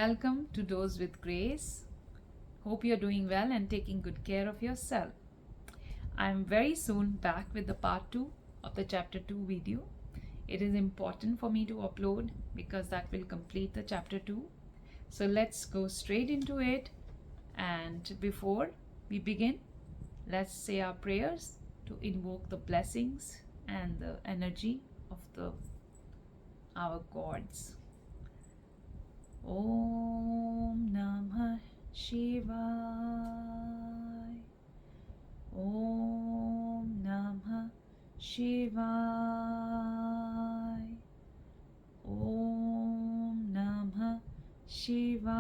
Welcome to Dose with Grace. Hope you're doing well and taking good care of yourself. I'm very soon back with the part 2 of the chapter 2 video. It is important for me to upload because that will complete the chapter 2. So let's go straight into it. And before we begin, let's say our prayers to invoke the blessings and the energy of our gods. Om Namah Shivaya. Om Namah Shivaya. Om Namah Shivaya.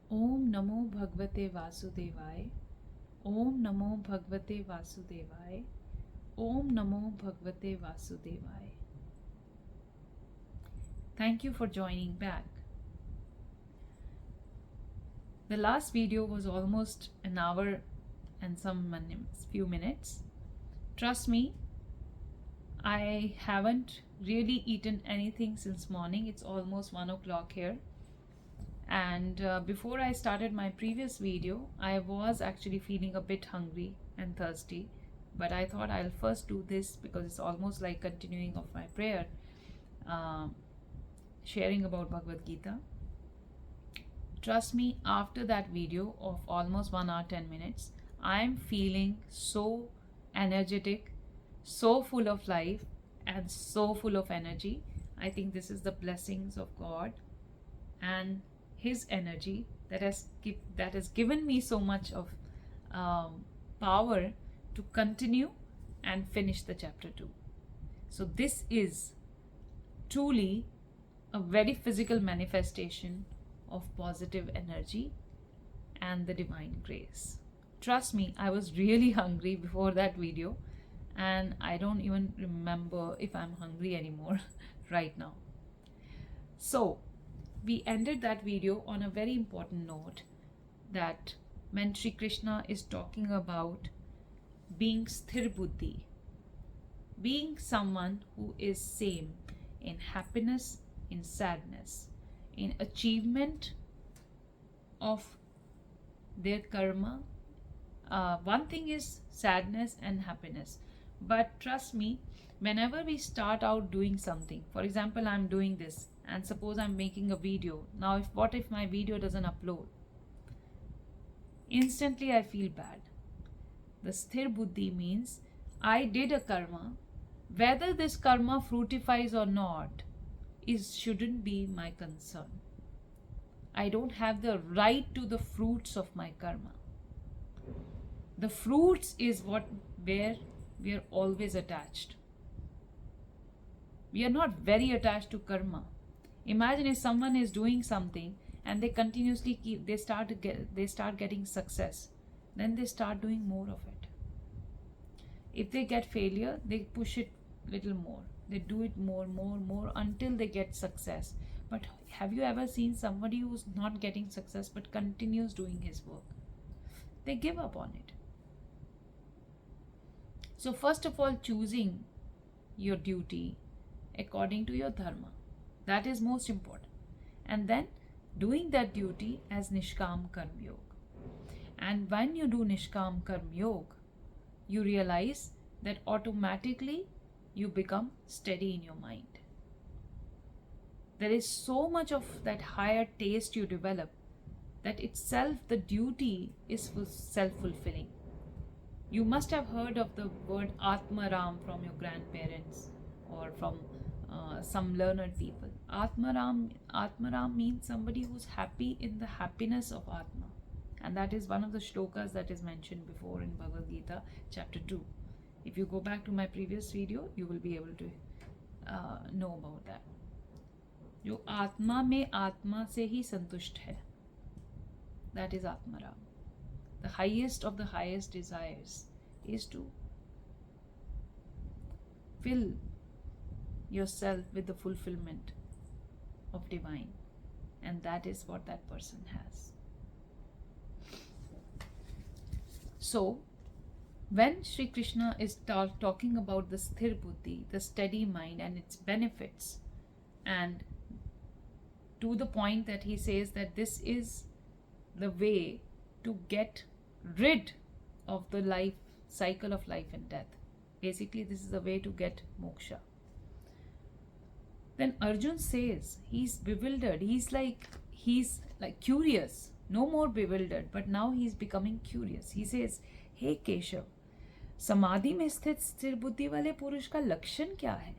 Om Namo Bhagwate Vasudevaya. Om Namo Bhagwate Vasudevaya. Om Namo Bhagwate Vasudevaya. Thank you for joining back. The last video was almost an hour and few minutes. Trust me, I haven't really eaten anything since morning. It's almost 1 o'clock here. And before I started my previous video, I was actually feeling a bit hungry and thirsty. But I thought I'll first do this because it's almost like continuing of my prayer. Sharing about Bhagwat Geeta. Trust me, after that video of almost 1 hour 10 minutes, I'm feeling so energetic, so full of life and so full of energy. I think this is the blessings of God and His energy that has given me so much of power to continue and finish the chapter 2. So this is truly a very physical manifestation of positive energy and the divine grace. Trust me, I was really hungry before that video and I don't even remember if I'm hungry anymore right now. So we ended that video on a very important note that when Sri Krishna is talking about being sthir buddhi, being someone who is same in happiness, in sadness, in achievement of their karma. One thing is sadness and happiness, but trust me, whenever we start out doing something, for example, I'm doing this and suppose I'm making a video. Now what if my video doesn't upload? Instantly I feel bad. The sthir buddhi means I did a karma. Whether this karma fructifies or not shouldn't be my concern. I don't have the right to the fruits of my karma. The fruits is where we are always attached. We are not very attached to karma. Imagine if someone is doing something and they continuously they start getting success, then they start doing more of it. If they get failure, they push it little more. They do it more until they get success. But have you ever seen somebody who's not getting success but continues doing his work? They give up on it. So first of all, choosing your duty according to your dharma. That is most important. And then doing that duty as Nishkam Karma Yoga. And when you do Nishkam Karma Yoga, you realize that automatically you become steady in your mind. There is so much of that higher taste you develop that itself the duty is self-fulfilling. You must have heard of the word Atmaram from your grandparents or from some learned people. Atmaram means somebody who's happy in the happiness of Atma. And that is one of the shlokas that is mentioned before in Bhagavad Gita chapter 2. If you go back to my previous video, you will be able to know about that. जो आत्मा में आत्मा से ही संतुष्ट है, that is Atmaram. The highest of the highest desires is to fill yourself with the fulfillment of divine, and that is what that person has. So when Sri Krishna is talking about the sthir buddhi, the steady mind and its benefits, and to the point that he says that this is the way to get rid of the life cycle of life and death. Basically, this is the way to get moksha. Then Arjun says he's bewildered. He's like curious. No more bewildered, but now he's becoming curious. He says, "Hey Keshav, समाधि में स्थित स्थिर बुद्धि वाले पुरुष का लक्षण क्या है?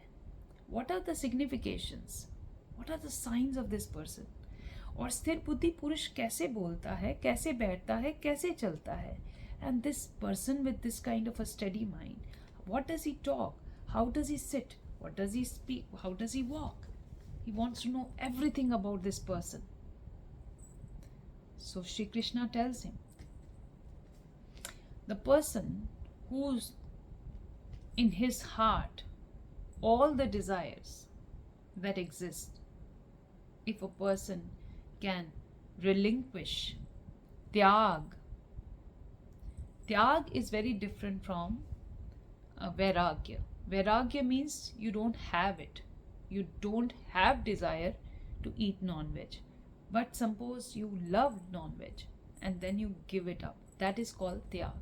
What are the significations? What are the signs of this person? और स्थिर बुद्धि पुरुष कैसे बोलता है, कैसे बैठता है, कैसे चलता है? And this person with this kind of a steady mind, what does he talk? How does he sit? What does he speak? How does he walk?" He wants to know everything about this person. So Shri Krishna tells him, the person who's in his heart all the desires that exist, if a person can relinquish, tyag is very different from vairagya. Vairagya means you don't have it. You don't have desire to eat non-veg. But suppose you love non-veg and then you give it up. That is called tyag.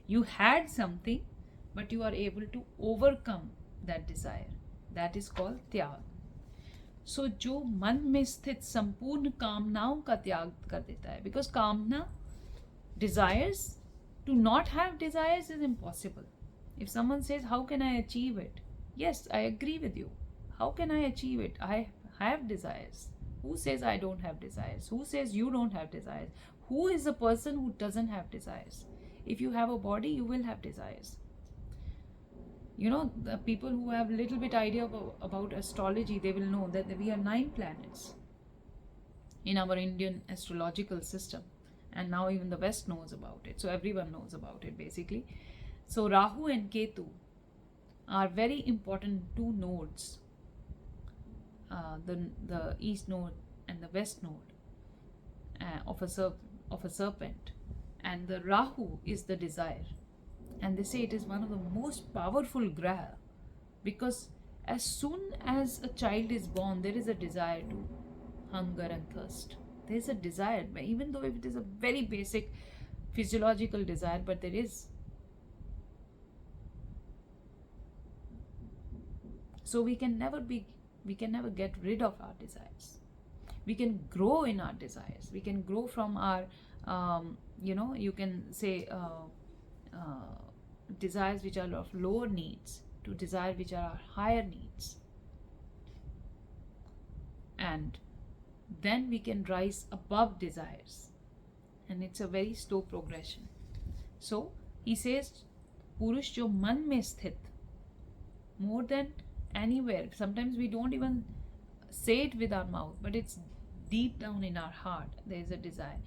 You had something, but you are able to overcome that desire. That is called त्याग. So जो मन में स्थित संपूर्ण कामनाओं का त्याग कर देता है, because कामना, desires, to not have desires is impossible. If someone says, how can I achieve it? Yes, I agree with you. How can I achieve it? I have desires. Who says I don't have desires? Who says you don't have desires? Who is the person who doesn't have desires? If you have a body, you will have desires. You know, the people who have a little bit idea about astrology, they will know that we have 9 planets in our Indian astrological system. And now even the West knows about it. So everyone knows about it basically. So Rahu and Ketu are very important 2 nodes. The east node and the west node of a serpent. And the Rahu is the desire. And they say it is one of the most powerful graha, because as soon as a child is born, there is a desire to hunger and thirst. There is a desire, even though it is a very basic physiological desire, but there is. So we can never get rid of our desires. We can grow in our desires. We can grow from our you can say desires which are of lower needs to desires which are higher needs. And then we can rise above desires. And it's a very slow progression. So he says, Purush jo man mein sthit, more than anywhere. Sometimes we don't even say it with our mouth, but it's deep down in our heart. There is a desire.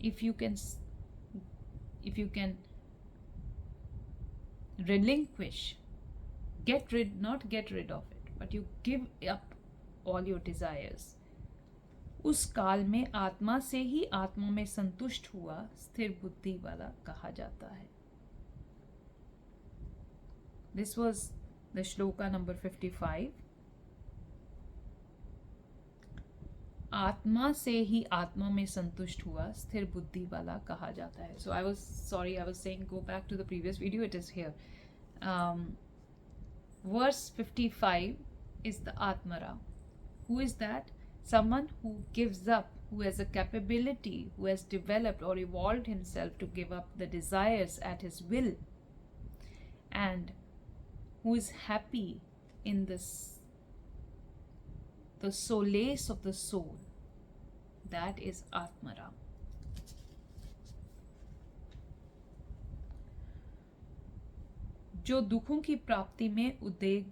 If you can relinquish, not get rid of it, but you give up all your desires, उस काल में आत्मा से ही आत्मा में संतुष्ट हुआ स्थिर बुद्धि वाला कहा जाता है. This was the shloka number 55. आत्मा से ही आत्मा में संतुष्ट हुआ स्थिर बुद्धि वाला कहा जाता है. So I was saying go back to the previous video, it is here. Verse 55 is the Atmara. Who is that? Someone who gives up, who has a capability, who has developed or evolved himself to give up the desires at his will, and who is happy in this, the solace of the soul. That is Atmara. जो दुखों की प्राप्ति में उद्वेग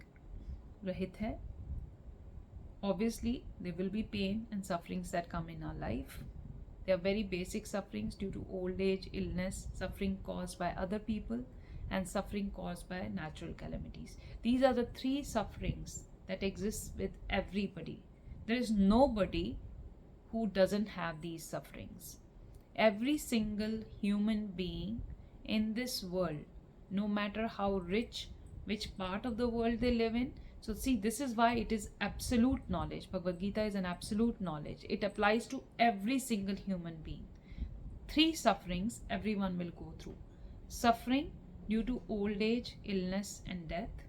रहित है. Obviously, there will be pain and sufferings that come in our life. They are very basic sufferings due to old age, illness, suffering caused by other people, and suffering caused by natural calamities. These are the 3 sufferings that exist with everybody. There is nobody who doesn't have these sufferings. Every single human being in this world, no matter how rich, which part of the world they live in, So see, this is why it is absolute knowledge. Bhagavad Gita is an absolute knowledge. It applies to every single human being. 3 sufferings everyone will go through: suffering due to old age, illness and death,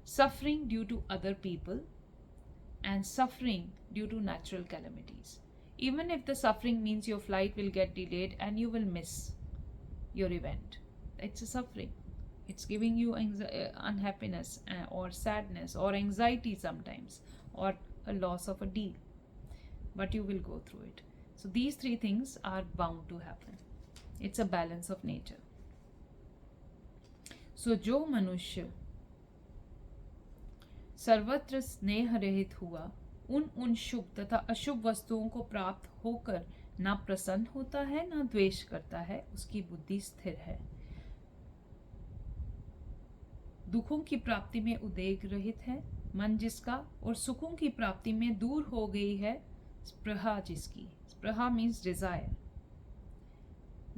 suffering due to other people, and suffering due to natural calamities. Even if the suffering means your flight will get delayed and you will miss your event, it's a suffering. It's giving you unhappiness or sadness or anxiety sometimes, or a loss of a deal, but you will go through it. So these 3 things are bound to happen. It's a balance of nature. So जो मनुष्य सर्वत्र स्नेह रहित हुआ, उन शुभ तथा अशुभ वस्तुओं को प्राप्त होकर ना प्रसन्न होता है ना द्वेष करता है, उसकी बुद्धि स्थिर है। दुखों की प्राप्ति में उद्वेग रहित है मन जिसका, और सुखों की प्राप्ति में दूर हो गई है स्पृहा जिसकी। स्पृहा मीन्स डिजायर।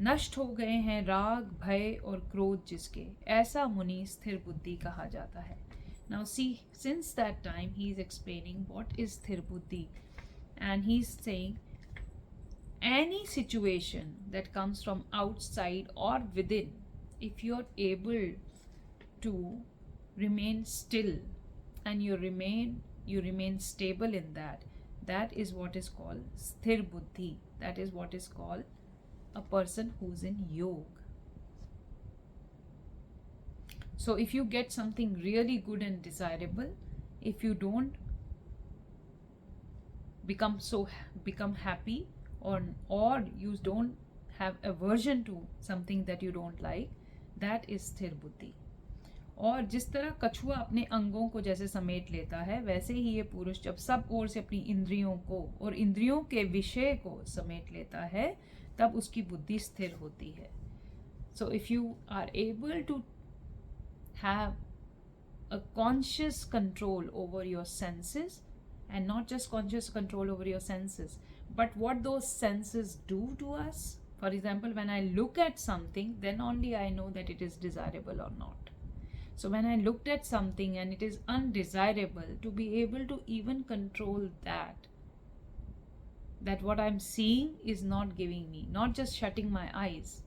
नष्ट हो गए हैं राग, भय और क्रोध जिसके, ऐसा मुनि स्थिर बुद्धि कहा जाता है। Now see, since that time he is explaining what is sthir buddhi, and he is saying any situation that comes from outside or within, if you are able to remain still and you remain stable in that, that is what is called sthir buddhi. That is what is called a person who's in yoga. So if you get something really good and desirable, if you don't become happy, or you don't have aversion to something that you don't like, that is sthir buddhi. और जिस तरह कछुआ अपने अंगों को जैसे समेट लेता है, वैसे ही ये पुरुष जब सब ओर से अपनी इंद्रियों को और इंद्रियों के विषय को समेट लेता है, तब उसकी बुद्धि स्थिर होती है. So if you are able to have a conscious control over your senses, and not just conscious control over your senses, but what those senses do to us. For example, when I look at something, then only I know that it is desirable or not. So when I looked at something and it is undesirable, to be able to even control that what I'm seeing is not giving me, not just shutting my eyes,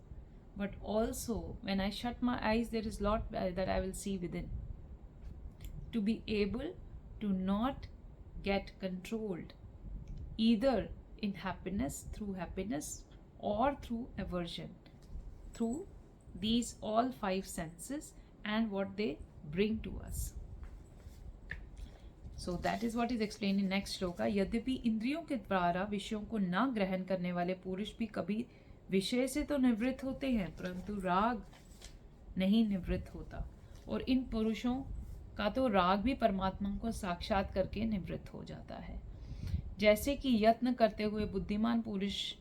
but also when I shut my eyes, there is a lot that I will see within. To be able to not get controlled, either in happiness, through happiness, or through aversion, through these all 5 senses and what they bring to us. So that is what is explained in next shloka. यद्यपि इंद्रियों के द्वारा विषयों को न ग्रहण करने वाले पुरुष भी कभी विषय से तो निवृत्त होते हैं, परंतु राग नहीं निवृत्त होता, और इन पुरुषों का तो राग भी परमात्मा को साक्षात करके निवृत्त हो जाता है. जैसे कि यत्न करते हुए बुद्धिमान पुरुष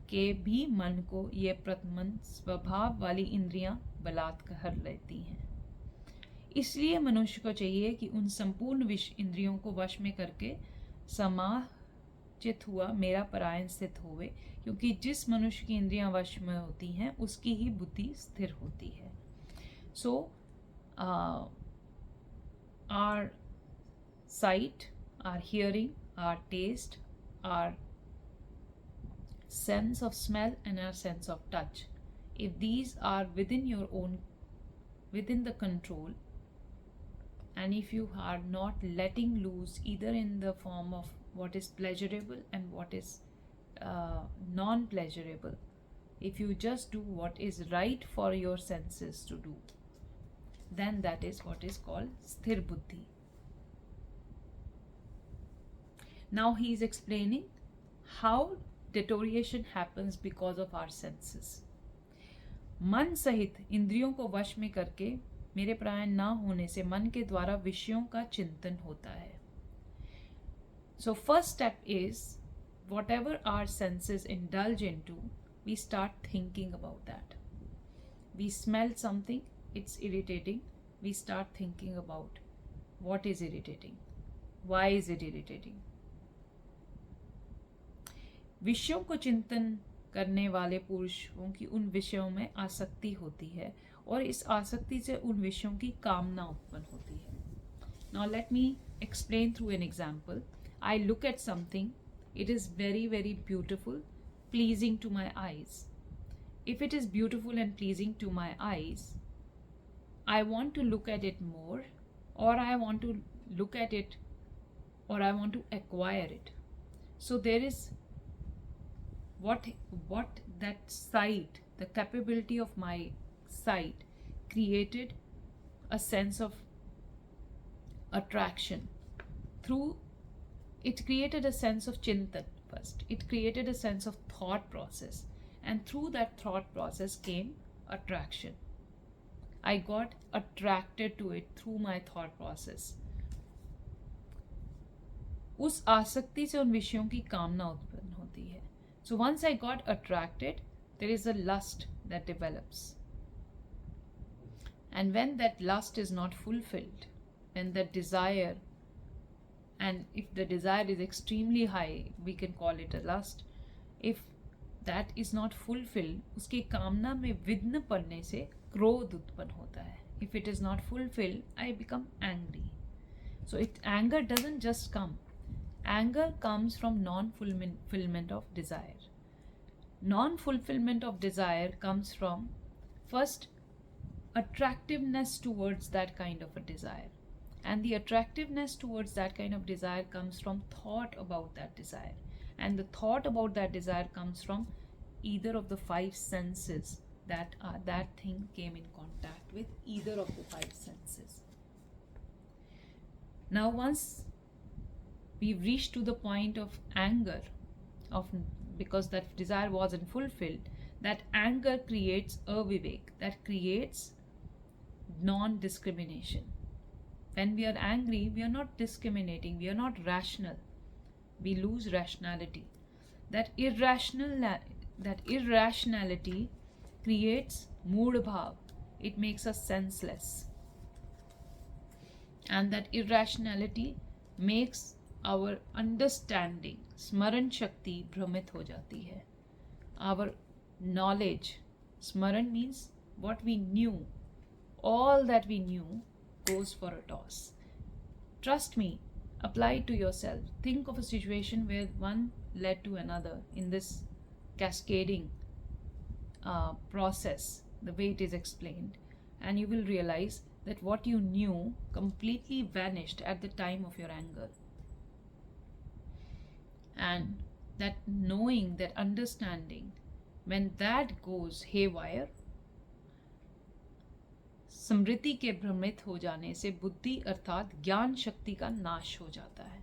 के भी मन को ये प्रतमन स्वभाव वाली इंद्रियां बलात्कार लेती हैं. इसलिए मनुष्य को चाहिए कि उन संपूर्ण इंद्रियों को वश में करके समाचित हुआ मेरा परायण स्थित होवे, क्योंकि जिस मनुष्य की इंद्रियां वश में होती हैं उसकी ही बुद्धि स्थिर होती है. सो our sight, our hearing, our taste, our sense of smell and our sense of touch, if these are within your own, within the control, and if you are not letting loose either in the form of what is pleasurable and what is non-pleasurable, if you just do what is right for your senses to do, then that is what is called sthir buddhi. Now he is explaining how deterioration happens because of our senses. मन सहित इंद्रियों को वश में करके मेरे परायण ना होने से मन के द्वारा विषयों का चिंतन होता है. So first step is, whatever our senses indulge into, we start thinking about that. We smell something, it's irritating, we start thinking about what is irritating, why is it irritating. विषयों को चिंतन करने वाले पुरुषों की उन विषयों में आसक्ति होती है, और इस आसक्ति से उन विषयों की कामना उत्पन्न होती है. Now let me explain through an example. I look at something, it is very, very beautiful, pleasing to my eyes. If it is beautiful and pleasing to my eyes, I want to look at it more, or I want to look at it, or I want to acquire it. So there is what that sight, the capability of my sight created a sense of attraction. Through it created a sense of chintan first. It created a sense of thought process, and through that thought process came attraction. I got attracted to it through my thought process. उस आसक्ति से उन विषयों की कामना उत्पन्न होती है. So once I got attracted, there is a lust that develops. And when that lust is not fulfilled, when that desire, and if the desire is extremely high, we can call it a lust. If that is not fulfilled, उसकी कामना में विघ्न पड़ने से क्रोध उत्पन्न होता है. If it is not fulfilled, I become angry. So anger doesn't just come. Anger comes from non-fulfillment of desire. Non-fulfillment of desire comes from, first, attractiveness towards that kind of a desire. And the attractiveness towards that kind of desire comes from thought about that desire. And the thought about that desire comes from either of the five senses that thing came in contact with, either of the five senses. Now once we've reached to the point of anger, because that desire wasn't fulfilled, that anger creates avivek, that creates non-discrimination. When we are angry, we are not discriminating, we are not rational. We lose rationality. That irrationality creates mood bhav. It makes us senseless. And that irrationality makes our understanding, स्मरण शक्ति भ्रमित हो जाती है. Our knowledge, स्मरण means what we knew, all that we knew goes for a toss. Trust me, apply it to yourself. Think of a situation where one led to another in this cascading process, the way it is explained, and you will realize that what you knew completely vanished at the time of your anger. And that knowing, that understanding, when that goes haywire, स्मृति के भ्रमित हो जाने से बुद्धि अर्थात ज्ञान शक्ति का नाश हो जाता है.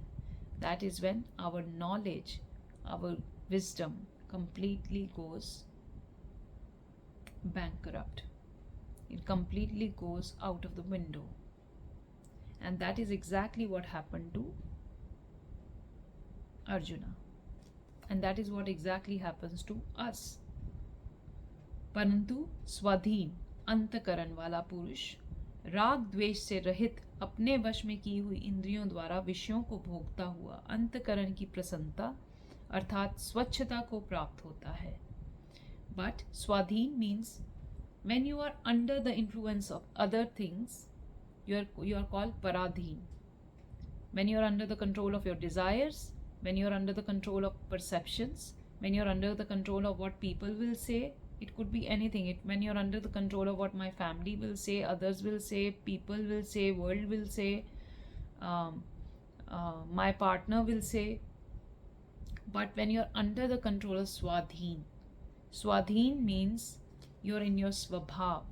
That is when our knowledge, our wisdom completely goes bankrupt. It completely goes out of the window. And that is exactly what happened to Arjuna. And that is what exactly happens to us. परंतु स्वाधीन अंतकरण वाला पुरुष राग द्वेष से रहित अपने वश में की हुई इंद्रियों द्वारा विषयों को भोगता हुआ अंतकरण की प्रसन्नता अर्थात स्वच्छता को प्राप्त होता है. But स्वाधीन means when you are under the influence of other things, you are called paradhin. When you are under the control of your desires, when you are under the control of perceptions, when you are under the control of what people will say, it could be anything. When you're under the control of what my family will say, others will say, people will say, world will say, my partner will say. But when you're under the control of Swadhin, Swadhin means you're in your Svabhav,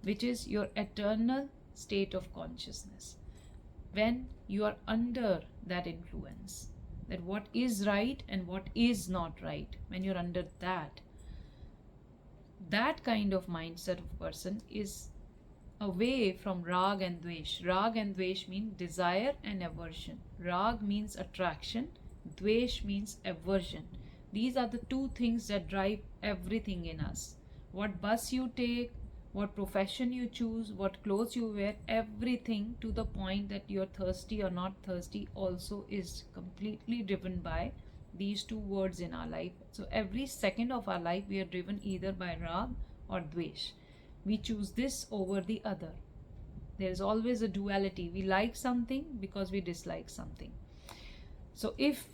which is your eternal state of consciousness. When you are under that influence, that what is right and what is not right, when you're under that kind of mindset of person is away from rag and dvesh. Rag and dvesh mean desire and aversion. Rag means attraction, dvesh means aversion. These are the two things that drive everything in us. What bus you take, what profession you choose, what clothes you wear, everything to the point that you're thirsty or not thirsty also is completely driven by these two words in our life. So every second of our life we are driven either by rag or dvesh. We choose this over the other. There is always a duality. We like something because we dislike something. So if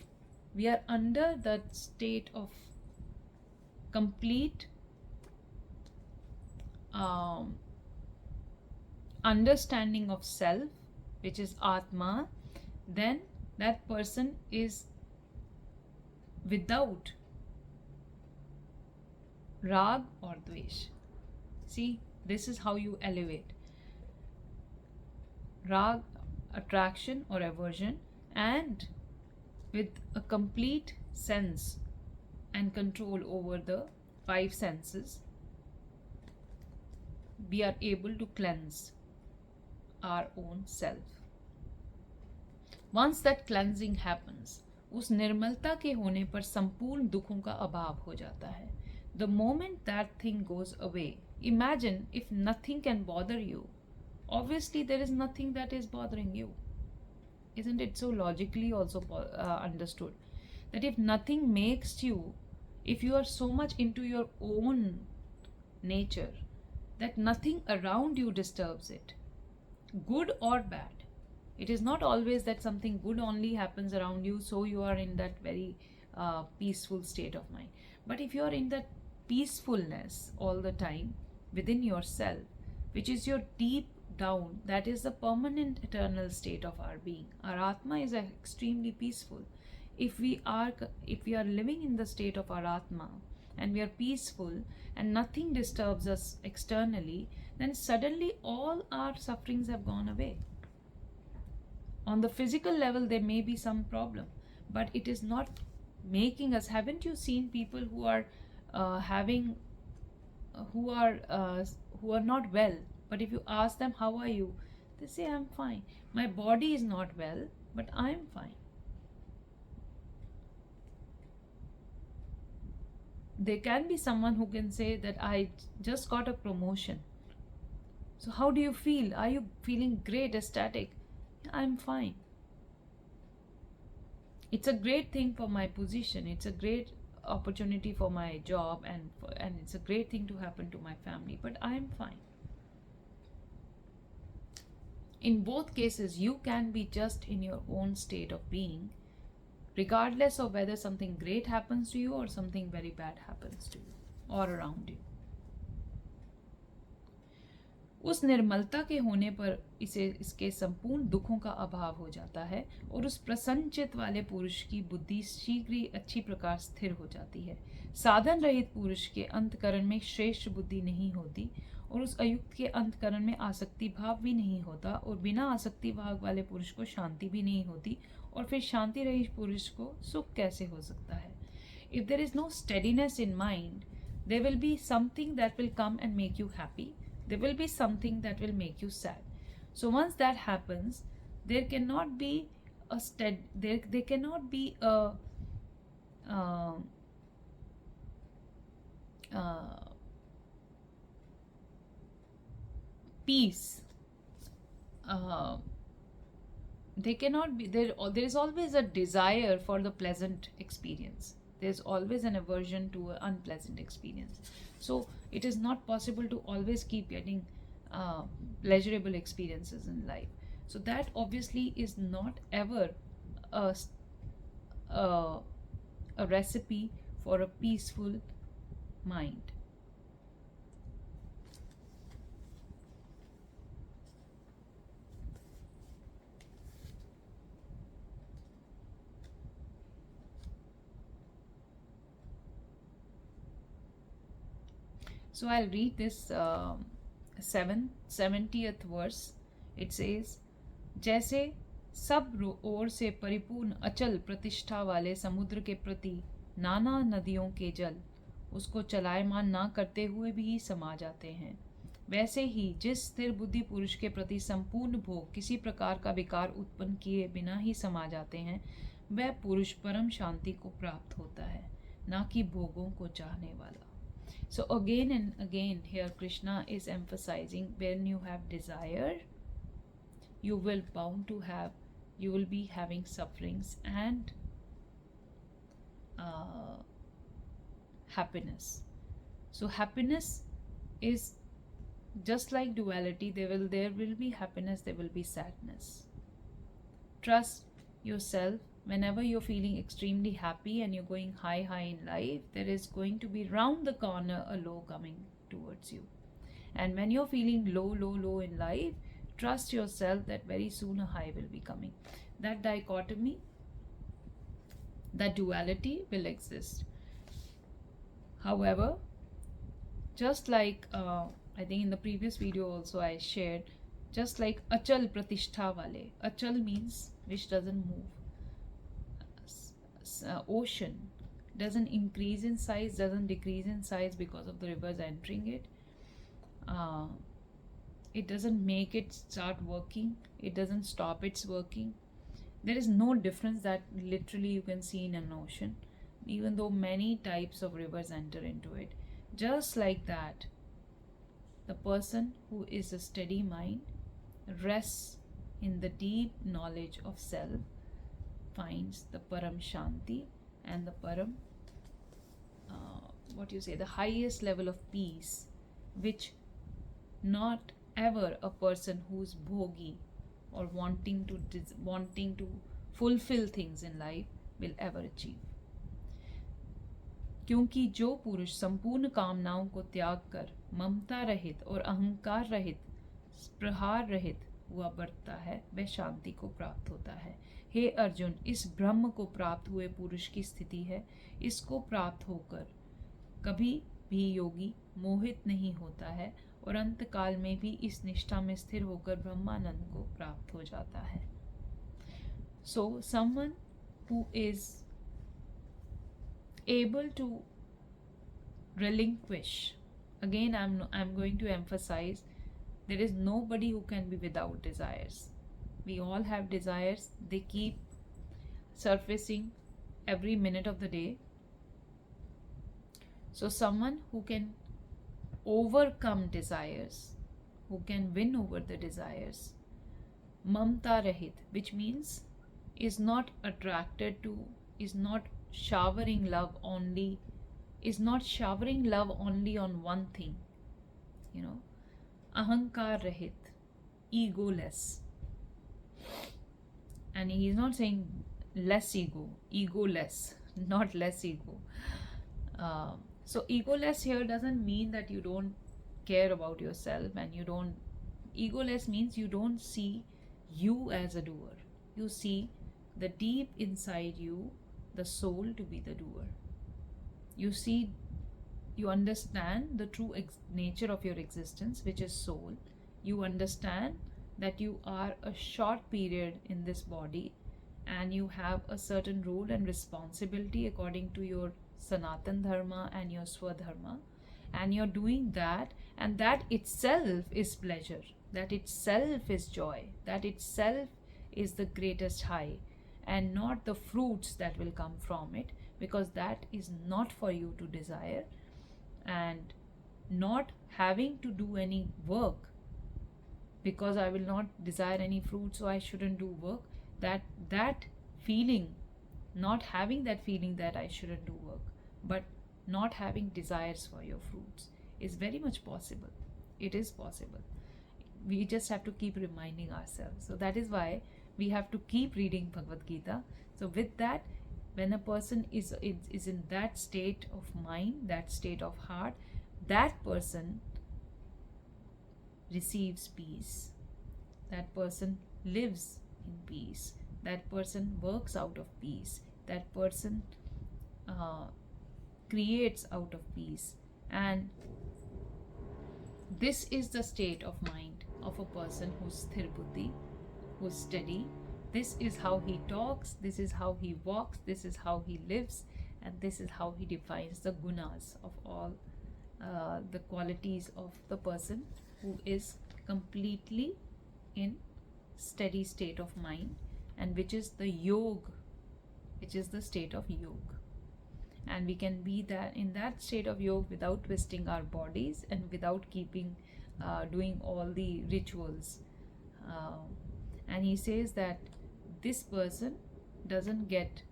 we are under that state of complete understanding of self, which is Atma, then that person is without rag or dvesh. See, this is how you elevate. Rag, attraction or aversion, and with a complete sense and control over the five senses, we are able to cleanse our own self. Once that cleansing happens, उस निर्मलता के होने पर संपूर्ण दुखों का अभाव हो जाता है. The moment that thing goes away, imagine if nothing can bother you. Obviously, there is nothing that is bothering you. Isn't it so logically also understood? That if nothing makes you, if you are so much into your own nature, that nothing around you disturbs it, good or bad. It is not always that something good only happens around you, so you are in that very peaceful state of mind. But if you are in that peacefulness all the time within yourself, which is your deep down, that is the permanent eternal state of our being. Our Atma is extremely peaceful. If we are living in the state of our Atma and we are peaceful and nothing disturbs us externally, then suddenly all our sufferings have gone away. On the physical level, there may be some problem, but it is not making us. Haven't you seen people who are who are not well? But if you ask them, how are you? They say, I'm fine. My body is not well, but I'm fine. There can be someone who can say that I just got a promotion. So how do you feel? Are you feeling great, ecstatic? I'm fine. It's a great thing for my position. It's a great opportunity for my job, and it's a great thing to happen to my family, but I'm fine. In both cases, you can be just in your own state of being, regardless of whether something great happens to you or something very bad happens to you or around you. उस निर्मलता के होने पर इसके संपूर्ण दुखों का अभाव हो जाता है और उस प्रसन्नचित वाले पुरुष की बुद्धि शीघ्र ही अच्छी प्रकार स्थिर हो जाती है. साधन रहित पुरुष के अंतकरण में श्रेष्ठ बुद्धि नहीं होती और उस अयुक्त के अंतकरण में आसक्ति भाव भी नहीं होता और बिना आसक्ति भाव वाले पुरुष को शांति भी नहीं होती और फिर शांति रहित पुरुष को सुख कैसे हो सकता है. If there is no steadiness in mind, there will be something that will come and make you happy. There will be something that will make you sad. So once that happens, there cannot be a there cannot be a peace. They cannot be there. There is always a desire for the pleasant experience. There's always an aversion to an unpleasant experience. So it is not possible to always keep getting pleasurable experiences in life. So that obviously is not ever a recipe for a peaceful mind. So I'll read this 70th verse. It says, जैसे सब ओर से परिपूर्ण अचल प्रतिष्ठा वाले समुद्र के प्रति नाना नदियों के जल उसको चलायमान ना करते हुए भी समा जाते हैं, वैसे ही जिस स्थिर बुद्धि पुरुष के प्रति संपूर्ण भोग किसी प्रकार का विकार उत्पन्न किए बिना ही समा जाते हैं, वह पुरुष परम शांति को प्राप्त होता है, ना कि भोगों को चाहने वाला. So again and again here Krishna is emphasizing, when you have desire, you will be having sufferings and happiness. So happiness is just like duality, there will be happiness, there will be sadness. Trust yourself. Whenever you're feeling extremely happy and you're going high in life, there is going to be round the corner a low coming towards you. And when you're feeling low in life, trust yourself that very soon a high will be coming. That dichotomy, that duality will exist. However, just like I think in the previous video also I shared, just like achal pratishtha wale. Achal means which doesn't move. Ocean doesn't increase in size, doesn't decrease in size because of the rivers entering it. It doesn't make it start working, it doesn't stop its working. There is no difference that literally you can see in an ocean, even though many types of rivers enter into it. Just like that, the person who is a steady mind rests in the deep knowledge of self, finds the param shanti and the param the highest level of peace, which not ever a person who's bhogi or wanting to fulfill things in life will ever achieve. क्योंकि जो पुरुष संपूर्ण कामनाओं को त्याग कर ममता रहित और अहंकार रहित, प्रहार रहित हुआ बढ़ता है, वह शांति को प्राप्त होता है। हे अर्जुन, इस ब्रह्म को प्राप्त हुए पुरुष की स्थिति है। इसको प्राप्त होकर कभी भी योगी मोहित नहीं होता है और अंत काल में भी इस निष्ठा में स्थिर होकर ब्रह्मानंद को प्राप्त हो जाता है। So someone who is able to relinquish, again I'm going to emphasize, there is nobody who can be without desires. We all have desires, they keep surfacing every minute of the day. So someone who can overcome desires, who can win over the desires, mamta rahit, which means is not attracted to, is not showering love only, on one thing, ahankar rahit, egoless. And he is not saying less ego, egoless, not less ego. So egoless here doesn't mean that you don't care about yourself, and egoless means you don't see you as a doer. You see the deep inside you, the soul, to be the doer. You understand the true nature of your existence, which is soul. You understand that you are a short period in this body and you have a certain role and responsibility according to your Sanatan Dharma and your Swadharma, and you're doing that, and that itself is pleasure, that itself is joy, that itself is the greatest high, and not the fruits that will come from it, because that is not for you to desire. And not having to do any work, because I will not desire any fruit, so I shouldn't do work. That feeling, not having that feeling that I shouldn't do work, but not having desires for your fruits, is very much possible. It is possible. We just have to keep reminding ourselves. So that is why we have to keep reading Bhagwat Gita. So with that, when a person is in that state of mind, that state of heart, that person receives peace. That person lives in peace. That person works out of peace. That person creates out of peace. And this is the state of mind of a person who's sthir buddhi, who's steady. This is how he talks, this is how he walks, this is how he lives, and this is how he defines the gunas of all the qualities of the person who is completely in steady state of mind, and which is the yoga, which is the state of yoga. And we can be that in that state of yoga without twisting our bodies and without doing all the rituals. And he says that this person doesn't get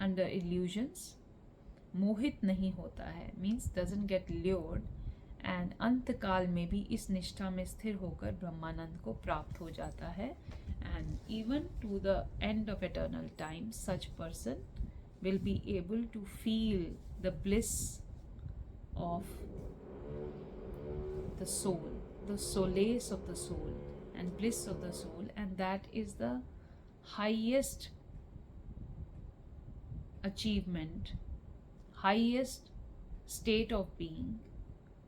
under illusions, mohit nahi hota hai, means doesn't get lured, and अंत काल में भी इस निष्ठा में स्थिर होकर ब्रह्मानंद को प्राप्त हो जाता है. And even to the end of eternal time such person will be able to feel the bliss of the soul, the solace of the soul, and bliss of the soul, and that is the highest achievement, highest state of being.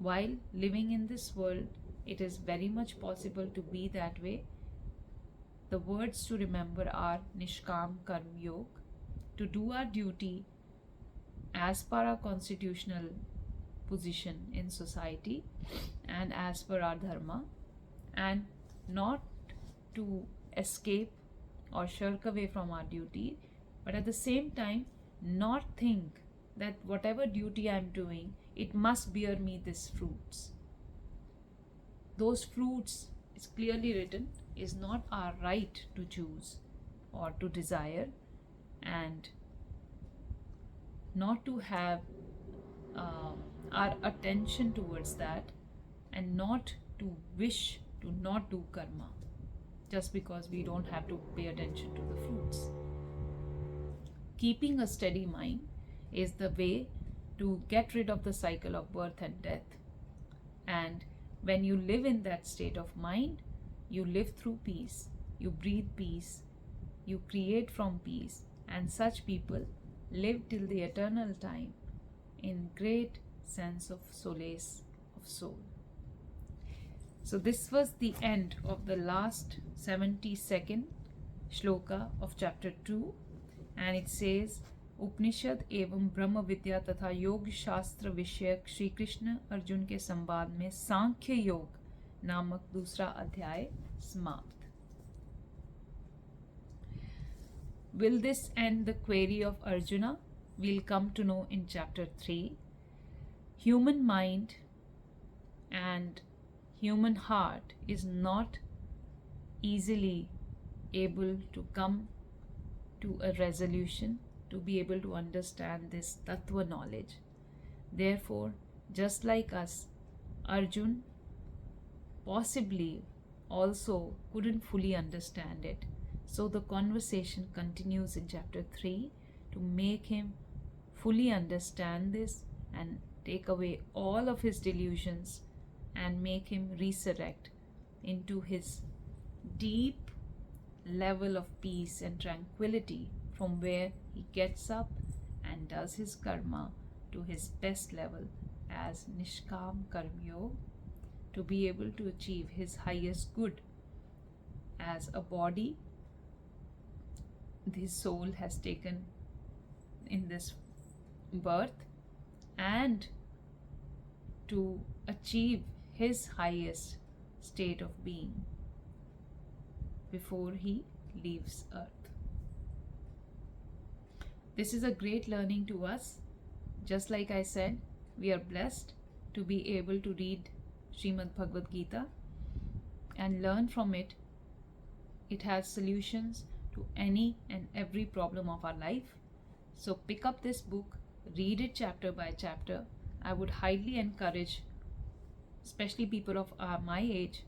While living in this world, it is very much possible to be that way. The words to remember are Nishkam Karm Yog, to do our duty as per our constitutional position in society and as per our dharma, and not to escape or shirk away from our duty, but at the same time not think that whatever duty I am doing, it must bear me these fruits. Those fruits, is clearly written, is not our right to choose or to desire, and not to have our attention towards that, and not to wish to not do karma just because we don't have to pay attention to the fruits. Keeping a steady mind is the way to get rid of the cycle of birth and death. And when you live in that state of mind, you live through peace, you breathe peace, you create from peace, and such people live till the eternal time in great sense of solace of soul. So this was the end of the last 72nd shloka of chapter 2, and it says उपनिषद एवं ब्रह्म विद्या तथा योग शास्त्र विषयक श्री कृष्ण अर्जुन के संवाद में सांख्य योग नामक दूसरा अध्याय समाप्त. Will this end the query of Arjuna? We'll come to know in chapter 3. Human mind and human heart is not easily able to come to a resolution, to be able to understand this tattva knowledge. Therefore, just like us, Arjun possibly also couldn't fully understand it. So the conversation continues in chapter 3 to make him fully understand this and take away all of his delusions and make him resurrect into his deep level of peace and tranquility, from where he gets up and does his karma to his best level as Nishkam Karm Yoga, to be able to achieve his highest good as a body his soul has taken in this birth, and to achieve his highest state of being before he leaves earth. This is a great learning to us. Just like I said, we are blessed to be able to read Srimad Bhagwat Geeta and learn from it. It has solutions to any and every problem of our life. So pick up this book, read it chapter by chapter. I would highly encourage, especially people of my age,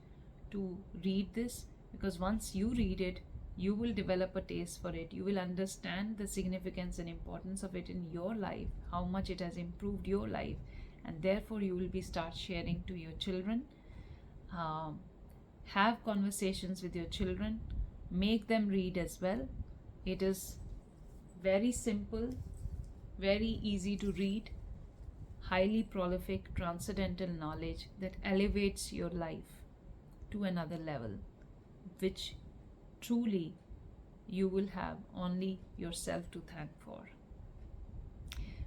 to read this, because once you read it, you will develop a taste for it. You will understand the significance and importance of it in your life, how much it has improved your life, and therefore you will start sharing to your children. Have conversations with your children, make them read as well. It is very simple, very easy to read, highly prolific, transcendental knowledge that elevates your life to another level, which truly you will have only yourself to thank for.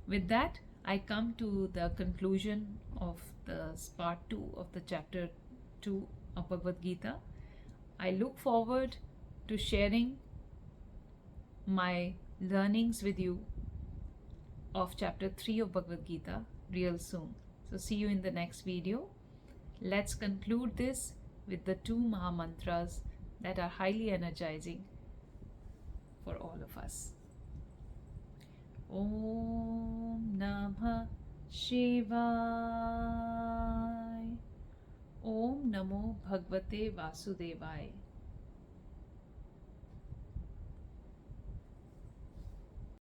With that, I come to the conclusion of the part 2 of the chapter 2 of Bhagavad Gita. I look forward to sharing my learnings with you of chapter 3 of Bhagavad Gita real soon. So see you in the next video. Let's conclude this with the 2 Maha Mantras that are highly energizing for all of us. Om Namah Shivaya. Om Namo Bhagavate Vasudevaya.